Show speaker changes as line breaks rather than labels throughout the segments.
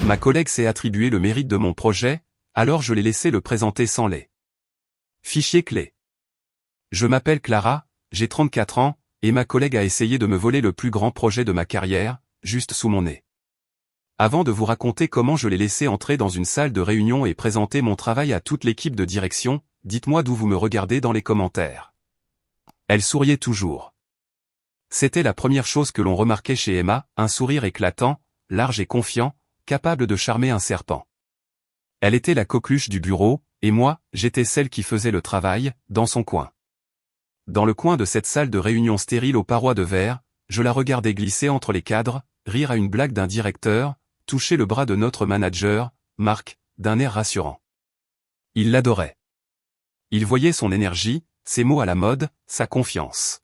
Ma collègue s'est attribué le mérite de mon projet, alors je l'ai laissé le présenter sans les fichiers clés. Je m'appelle Clara, j'ai 34 ans, et ma collègue a essayé de me voler le plus grand projet de ma carrière, juste sous mon nez. Avant de vous raconter comment je l'ai laissé entrer dans une salle de réunion et présenter mon travail à toute l'équipe de direction, dites-moi d'où vous me regardez dans les commentaires. Elle souriait toujours. C'était la première chose que l'on remarquait chez Emma, un sourire éclatant, large et confiant, capable de charmer un serpent. Elle était la coqueluche du bureau, et moi, j'étais celle qui faisait le travail, dans son coin. Dans le coin de cette salle de réunion stérile aux parois de verre, je la regardais glisser entre les cadres, rire à une blague d'un directeur, toucher le bras de notre manager, Marc, d'un air rassurant. Il l'adorait. Il voyait son énergie, ses mots à la mode, sa confiance.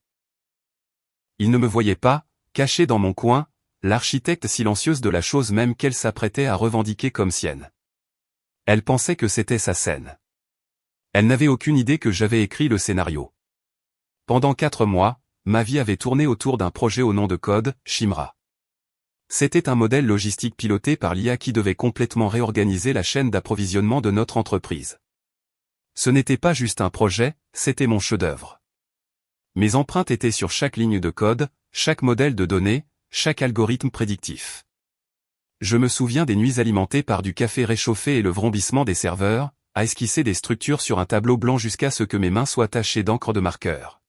Il ne me voyait pas, caché dans mon coin, l'architecte silencieuse de la chose même qu'elle s'apprêtait à revendiquer comme sienne. Elle pensait que c'était sa scène. Elle n'avait aucune idée que j'avais écrit le scénario. Pendant 4 mois, ma vie avait tourné autour d'un projet au nom de code, Chimera. C'était un modèle logistique piloté par l'IA qui devait complètement réorganiser la chaîne d'approvisionnement de notre entreprise. Ce n'était pas juste un projet, c'était mon chef-d'œuvre. Mes empreintes étaient sur chaque ligne de code, chaque modèle de données, chaque algorithme prédictif. Je me souviens des nuits alimentées par du café réchauffé et le vrombissement des serveurs, à esquisser des structures sur un tableau blanc jusqu'à ce que mes mains soient tachées d'encre de marqueur.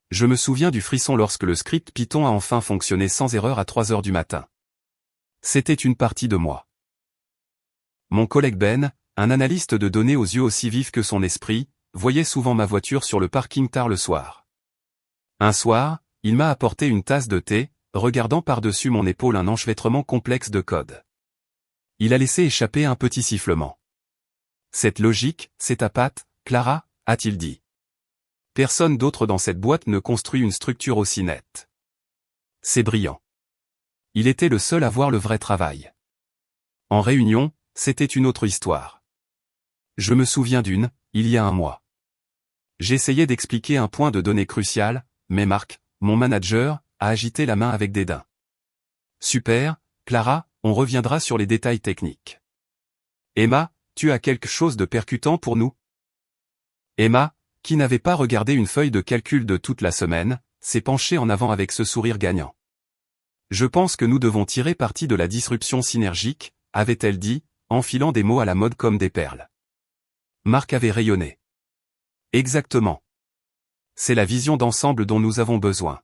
Je me souviens du frisson lorsque le script Python a enfin fonctionné sans erreur à 3 heures du matin. C'était une partie de moi. Mon collègue Ben, un analyste de données aux yeux aussi vifs que son esprit, voyait souvent ma voiture sur le parking tard le soir. Un soir, il m'a apporté une tasse de thé, regardant par-dessus mon épaule un enchevêtrement complexe de code. Il a laissé échapper un petit sifflement. « Cette logique, c'est ta patte, Clara » a-t-il dit. Personne d'autre dans cette boîte ne construit une structure aussi nette. C'est brillant. Il était le seul à voir le vrai travail. En réunion, c'était une autre histoire. Je me souviens d'une, il y a un mois. J'essayais d'expliquer un point de données crucial, mais Marc, mon manager, a agité la main avec dédain. Super, Clara, on reviendra sur les détails techniques. Emma, tu as quelque chose de percutant pour nous? Emma, qui n'avait pas regardé une feuille de calcul de toute la semaine, s'est penchée en avant avec ce sourire gagnant. Je pense que nous devons tirer parti de la disruption synergique, avait-elle dit, enfilant des mots à la mode comme des perles. Marc avait rayonné. Exactement. C'est la vision d'ensemble dont nous avons besoin.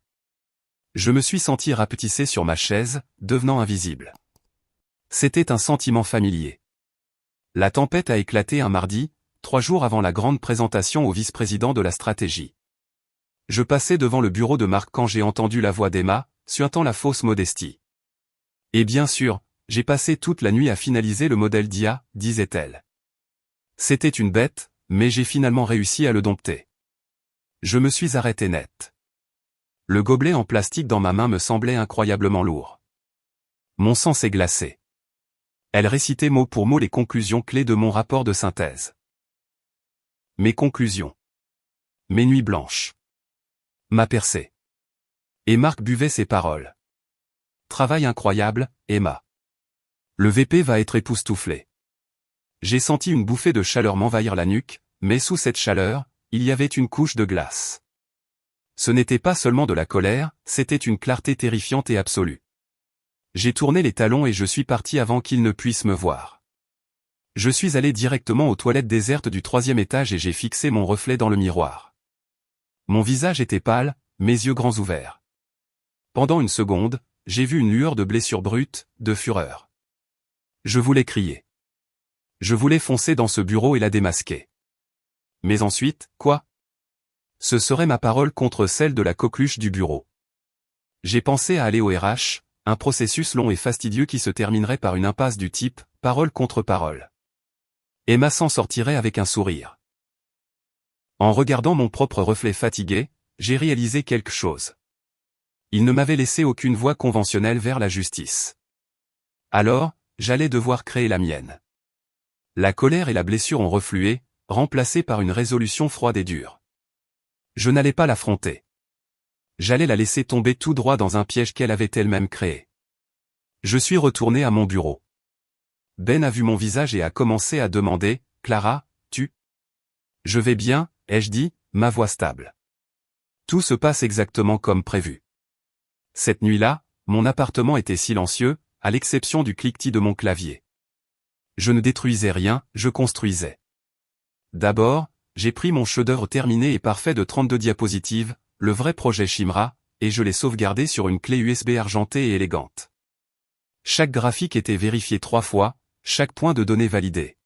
Je me suis senti rapetissé sur ma chaise, devenant invisible. C'était un sentiment familier. La tempête a éclaté un mardi, 3 jours avant la grande présentation au vice-président de la stratégie. Je passais devant le bureau de Marc quand j'ai entendu la voix d'Emma, suintant la fausse modestie. Et bien sûr, j'ai passé toute la nuit à finaliser le modèle d'IA, disait-elle. C'était une bête, mais j'ai finalement réussi à le dompter. Je me suis arrêté net. Le gobelet en plastique dans ma main me semblait incroyablement lourd. Mon sang s'est glacé. Elle récitait mot pour mot les conclusions clés de mon rapport de synthèse. Mes conclusions. Mes nuits blanches. Ma percée. Et Marc buvait ses paroles. Travail incroyable, Emma. Le VP va être époustouflé. J'ai senti une bouffée de chaleur m'envahir la nuque, mais sous cette chaleur, il y avait une couche de glace. Ce n'était pas seulement de la colère, c'était une clarté terrifiante et absolue. J'ai tourné les talons et je suis parti avant qu'ils ne puissent me voir. Je suis allé directement aux toilettes désertes du 3e étage et j'ai fixé mon reflet dans le miroir. Mon visage était pâle, mes yeux grands ouverts. Pendant une seconde, j'ai vu une lueur de blessure brute, de fureur. Je voulais crier. Je voulais foncer dans ce bureau et la démasquer. Mais ensuite, quoi? Ce serait ma parole contre celle de la coqueluche du bureau. J'ai pensé à aller au RH, un processus long et fastidieux qui se terminerait par une impasse du type « parole contre parole ». Emma s'en sortirait avec un sourire. En regardant mon propre reflet fatigué, j'ai réalisé quelque chose. Il ne m'avait laissé aucune voie conventionnelle vers la justice. Alors, j'allais devoir créer la mienne. La colère et la blessure ont reflué, remplacées par une résolution froide et dure. Je n'allais pas l'affronter. J'allais la laisser tomber tout droit dans un piège qu'elle avait elle-même créé. Je suis retourné à mon bureau. Ben a vu mon visage et a commencé à demander, « Clara, tu? » « Je vais bien, » ai-je dit, ma voix stable. Tout se passe exactement comme prévu. Cette nuit-là, mon appartement était silencieux, à l'exception du cliquetis de mon clavier. Je ne détruisais rien, je construisais. D'abord, j'ai pris mon chef-d'œuvre terminé et parfait de 32 diapositives, le vrai projet Shimra, et je l'ai sauvegardé sur une clé USB argentée et élégante. Chaque graphique était vérifié 3 fois, chaque point de données validé.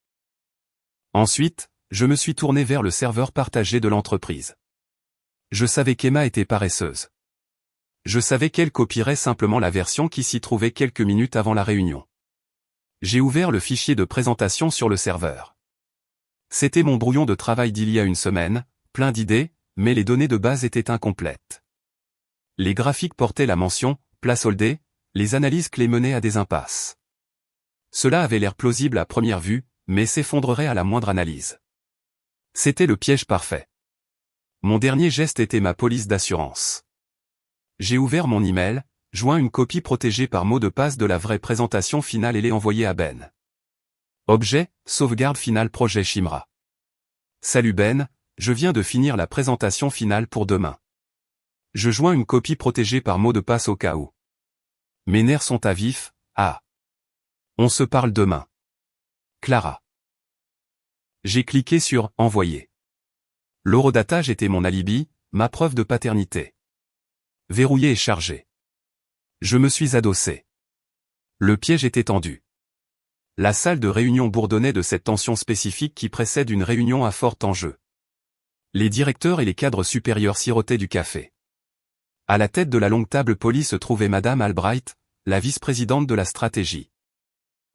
Ensuite, je me suis tourné vers le serveur partagé de l'entreprise. Je savais qu'Emma était paresseuse. Je savais qu'elle copierait simplement la version qui s'y trouvait quelques minutes avant la réunion. J'ai ouvert le fichier de présentation sur le serveur. C'était mon brouillon de travail d'il y a une semaine, plein d'idées, mais les données de base étaient incomplètes. Les graphiques portaient la mention « placeholder », les analyses clés menaient à des impasses. Cela avait l'air plausible à première vue, mais s'effondrerait à la moindre analyse. C'était le piège parfait. Mon dernier geste était ma police d'assurance. J'ai ouvert mon email, joint une copie protégée par mot de passe de la vraie présentation finale et l'ai envoyée à Ben. Objet, sauvegarde finale projet Shimra. Salut Ben, je viens de finir la présentation finale pour demain. Je joins une copie protégée par mot de passe au cas où. Mes nerfs sont à vif, ah. On se parle demain. Clara. J'ai cliqué sur « Envoyer ». L'horodatage était mon alibi, ma preuve de paternité. Verrouillé et chargé. Je me suis adossé. Le piège était tendu. La salle de réunion bourdonnait de cette tension spécifique qui précède une réunion à fort enjeu. Les directeurs et les cadres supérieurs sirotaient du café. À la tête de la longue table polie se trouvait Madame Albright, la vice-présidente de la stratégie.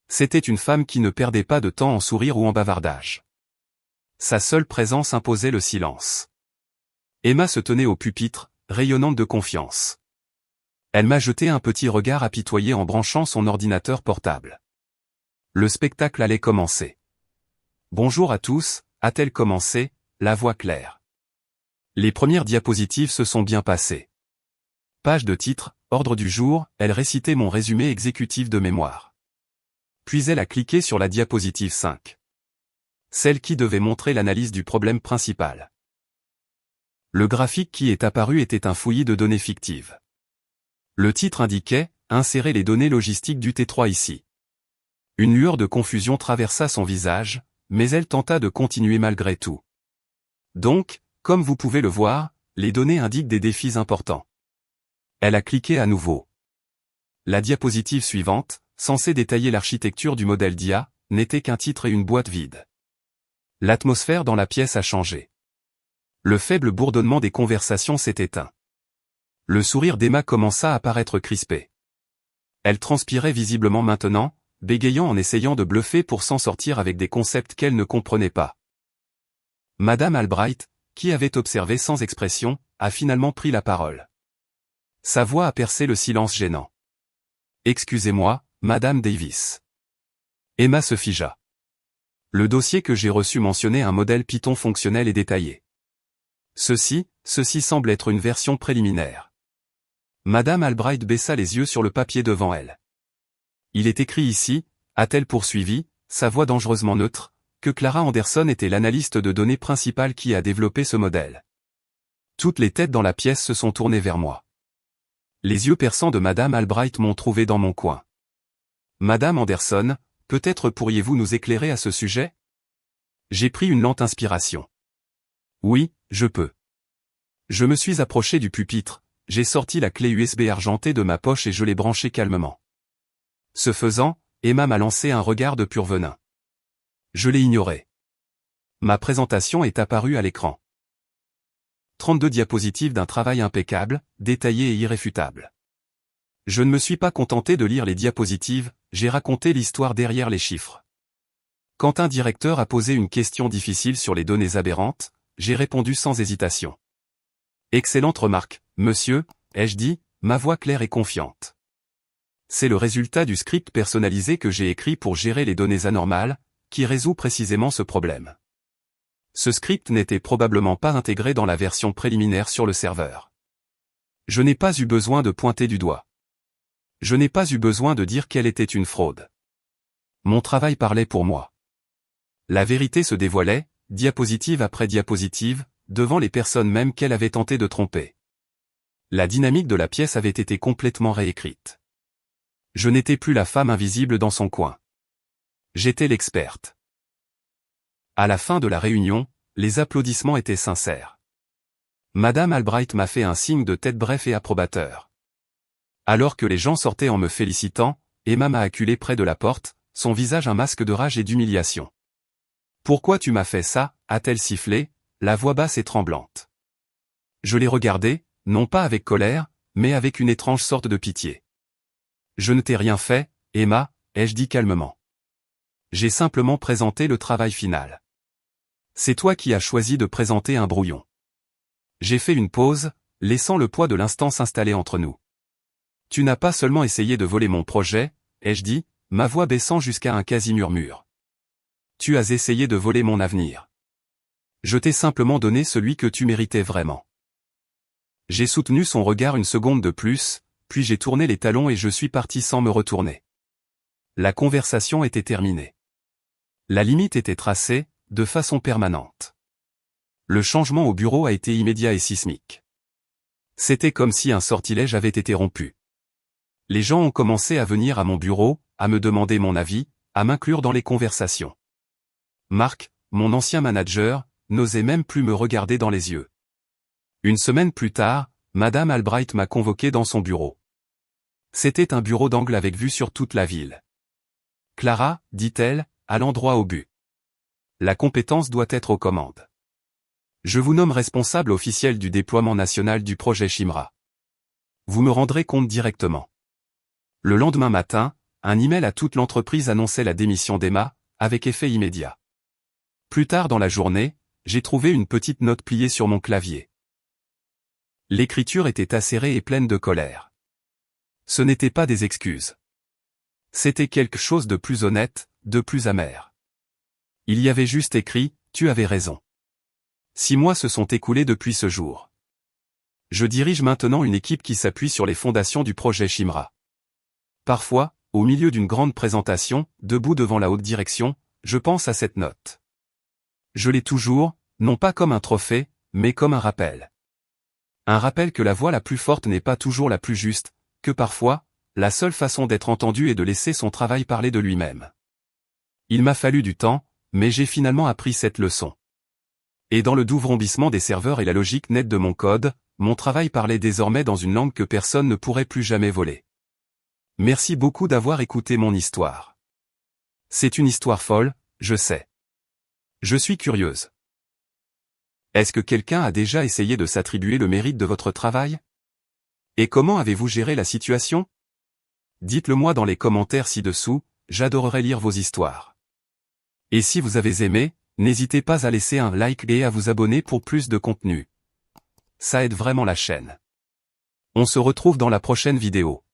C'était une femme qui ne perdait pas de temps en sourires ou en bavardage. Sa seule présence imposait le silence. Emma se tenait au pupitre, rayonnante de confiance. Elle m'a jeté un petit regard apitoyé en branchant son ordinateur portable. Le spectacle allait commencer. Bonjour à tous, a-t-elle commencé, la voix claire. Les premières diapositives se sont bien passées. Page de titre, ordre du jour, elle récitait mon résumé exécutif de mémoire. Puis elle a cliqué sur la diapositive 5. Celle qui devait montrer l'analyse du problème principal. Le graphique qui est apparu était un fouillis de données fictives. Le titre indiquait « Insérer les données logistiques du T3 ici ». Une lueur de confusion traversa son visage, mais elle tenta de continuer malgré tout. Donc, comme vous pouvez le voir, les données indiquent des défis importants. Elle a cliqué à nouveau. La diapositive suivante, censée détailler l'architecture du modèle d'IA, n'était qu'un titre et une boîte vide. L'atmosphère dans la pièce a changé. Le faible bourdonnement des conversations s'est éteint. Le sourire d'Emma commença à paraître crispé. Elle transpirait visiblement maintenant, bégayant en essayant de bluffer pour s'en sortir avec des concepts qu'elle ne comprenait pas. Madame Albright, qui avait observé sans expression, a finalement pris la parole. Sa voix a percé le silence gênant. « Excusez-moi, Madame Davis. » Emma se figea. Le dossier que j'ai reçu mentionnait un modèle Python fonctionnel et détaillé. Ceci semble être une version préliminaire. Madame Albright baissa les yeux sur le papier devant elle. Il est écrit ici, a-t-elle poursuivi, sa voix dangereusement neutre, que Clara Anderson était l'analyste de données principale qui a développé ce modèle. Toutes les têtes dans la pièce se sont tournées vers moi. Les yeux perçants de Madame Albright m'ont trouvé dans mon coin. Madame Anderson, peut-être pourriez-vous nous éclairer à ce sujet? J'ai pris une lente inspiration. Oui, je peux. Je me suis approché du pupitre, j'ai sorti la clé USB argentée de ma poche et je l'ai branchée calmement. Ce faisant, Emma m'a lancé un regard de pur venin. Je l'ai ignoré. Ma présentation est apparue à l'écran. 32 diapositives d'un travail impeccable, détaillé et irréfutable. Je ne me suis pas contenté de lire les diapositives, j'ai raconté l'histoire derrière les chiffres. Quand un directeur a posé une question difficile sur les données aberrantes, j'ai répondu sans hésitation. Excellente remarque, monsieur, ai-je dit, ma voix claire et confiante. C'est le résultat du script personnalisé que j'ai écrit pour gérer les données anormales, qui résout précisément ce problème. Ce script n'était probablement pas intégré dans la version préliminaire sur le serveur. Je n'ai pas eu besoin de pointer du doigt. Je n'ai pas eu besoin de dire qu'elle était une fraude. Mon travail parlait pour moi. La vérité se dévoilait, diapositive après diapositive, devant les personnes même qu'elle avait tenté de tromper. La dynamique de la pièce avait été complètement réécrite. Je n'étais plus la femme invisible dans son coin. J'étais l'experte. À la fin de la réunion, les applaudissements étaient sincères. Madame Albright m'a fait un signe de tête bref et approbateur. Alors que les gens sortaient en me félicitant, Emma m'a acculé près de la porte, son visage un masque de rage et d'humiliation. « Pourquoi tu m'as fait ça » a-t-elle sifflé, la voix basse et tremblante. Je l'ai regardée, non pas avec colère, mais avec une étrange sorte de pitié. « Je ne t'ai rien fait, Emma » ai-je dit calmement. « J'ai simplement présenté le travail final. C'est toi qui as choisi de présenter un brouillon. » J'ai fait une pause, laissant le poids de l'instant s'installer entre nous. « Tu n'as pas seulement essayé de voler mon projet, » ai-je dit, ma voix baissant jusqu'à un quasi-murmure. « Tu as essayé de voler mon avenir. Je t'ai simplement donné celui que tu méritais vraiment. » J'ai soutenu son regard une seconde de plus, puis j'ai tourné les talons et je suis parti sans me retourner. La conversation était terminée. La limite était tracée, de façon permanente. Le changement au bureau a été immédiat et sismique. C'était comme si un sortilège avait été rompu. Les gens ont commencé à venir à mon bureau, à me demander mon avis, à m'inclure dans les conversations. Marc, mon ancien manager, n'osait même plus me regarder dans les yeux. Une semaine plus tard, Madame Albright m'a convoqué dans son bureau. C'était un bureau d'angle avec vue sur toute la ville. « Clara, dit-elle, allant droit au but. La compétence doit être aux commandes. Je vous nomme responsable officiel du déploiement national du projet Shimra. Vous me rendrez compte directement. » Le lendemain matin, un email à toute l'entreprise annonçait la démission d'Emma, avec effet immédiat. Plus tard dans la journée, j'ai trouvé une petite note pliée sur mon clavier. L'écriture était acérée et pleine de colère. Ce n'était pas des excuses. C'était quelque chose de plus honnête, de plus amer. Il y avait juste écrit « Tu avais raison. 6 mois se sont écoulés depuis ce jour. Je dirige maintenant une équipe qui s'appuie sur les fondations du projet Shimra. Parfois, au milieu d'une grande présentation, debout devant la haute direction, je pense à cette note. Je l'ai toujours, non pas comme un trophée, mais comme un rappel. Un rappel que la voix la plus forte n'est pas toujours la plus juste, que parfois, la seule façon d'être entendu est de laisser son travail parler de lui-même. Il m'a fallu du temps, mais j'ai finalement appris cette leçon. Et dans le doux vrombissement des serveurs et la logique nette de mon code, mon travail parlait désormais dans une langue que personne ne pourrait plus jamais voler. Merci beaucoup d'avoir écouté mon histoire. C'est une histoire folle, je sais. Je suis curieuse. Est-ce que quelqu'un a déjà essayé de s'attribuer le mérite de votre travail? Et comment avez-vous géré la situation? Dites-le moi dans les commentaires ci-dessous, j'adorerais lire vos histoires. Et si vous avez aimé, n'hésitez pas à laisser un like et à vous abonner pour plus de contenu. Ça aide vraiment la chaîne. On se retrouve dans la prochaine vidéo.